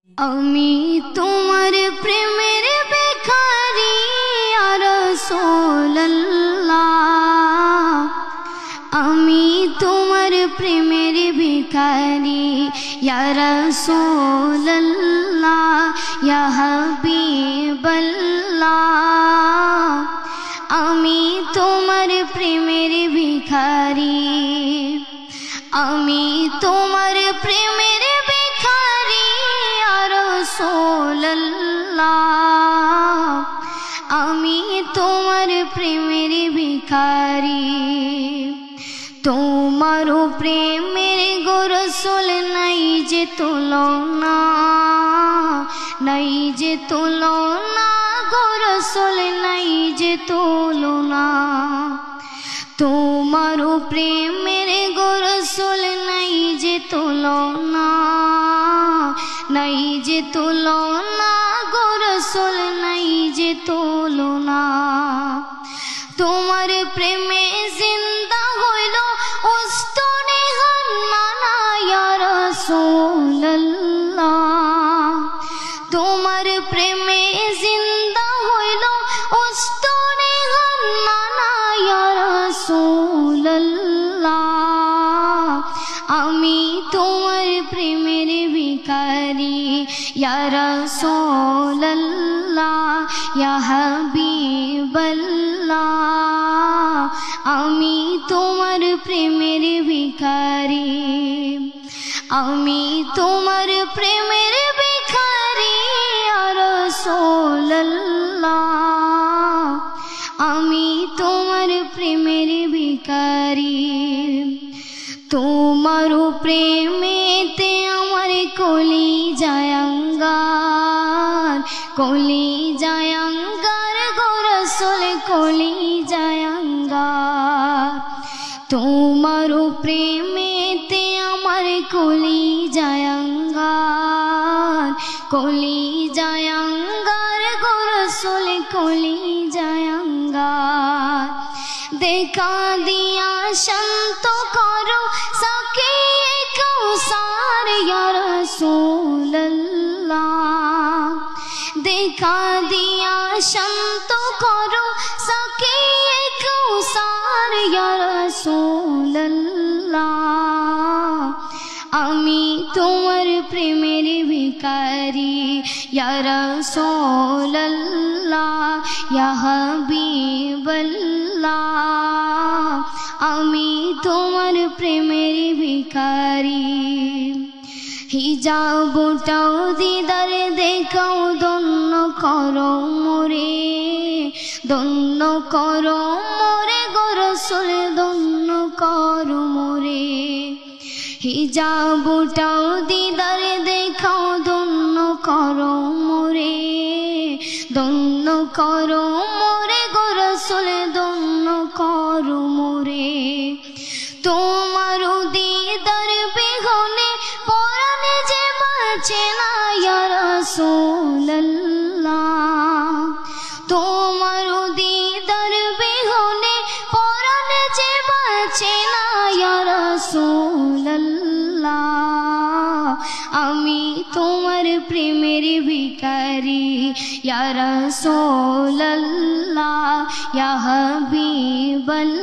আমি তোমার প্রেমের ভিখারি ইয়া রাসূলুল্লাহ, আমি তোমার প্রেমের ভিখারি ইয়া রাসূলুল্লাহ, ইয়া হাবিবাল্লাহ, আমি তোমার প্রেমের ভিখারি, আমি তোমার প্রেমের ভিখারি ইয়া রাসূলুল্লাহ, আমি তোমার প্রেমের ভিখারি। তোমার প্রেমের গো রাসূল নাই যে তুলনা, নাই যে তুলনা গো রাসূল নাই যে তুলনা। তোমার প্রেমের গো রাসূল নাই যে তুলনা, নাই যে তুলনা গো রাসূল নাই যে তুলনা। তোমার প্রেমে জিন্দা হইল উস্তনে হান্নানা ইয়া রাসূলুল্লাহ, তোমার প্রেমে জিন্দা হইল উস্তনে হান্নানা ইয়া রাসূলুল্লাহ, আমি তোমার প্রেমের ভিখারি ইয়া রাসূলুল্লাহ, ইয়া হাবিবাল্লাহ, আমি তোমার প্রেমের ভিখারি, আমি তোমার প্রেমের ভিখারি ইয়া রাসূলুল্লাহ, আমি তোমার প্রেমের ভিখারি। তোমার প্রেমেতে আমার কলিজায় আঙ্গার, কলিজায় আঙ্গার গো রাসূল কলিজায় আঙ্গার। তোমার প্রেমেতে আমার কলিজায় আঙ্গার, কলিজায় আঙ্গার গো রাসূল কলিজায় আঙ্গার। দেখা দিয়া শান্ত করো সাকিয়ে কাউসার ইয়া রাসূলুল্লাহ, দেখা দিয়া শান্ত করো সাকিয়ে কাউসার ইয়া রাসূলুল্লাহ, আমি তোমার প্রেমের ভিখারি ইয়া রাসূলুল্লাহ, ইয়া হাবিবাল্লাহ, আমি তোমার প্রেমের ভিখারি। হিজাবটাও দিদার দেখাও ধন্য করো মোরে, ধন্য করো মোরে গো রাসূল ধন্য করো মোরে। হিজাবটাও দিদার দেখাও ধন্য করো মোরে, ধন্য করো মোরে গো রাসূল ধন্য করো মোরে। তোমার দিদার বিহনে পরাণে যে বাঁচে না ইয়া রাসূলুল্লাহ, তোমার দিদার বিহনে পরাণে যে বাঁচে না ইয়া রাসূলুল্লাহ, আমি তোমার প্রেমের ভিখারি ইয়া রাসূলুল্লাহ, ইয়া হাবিবাল্লাহ।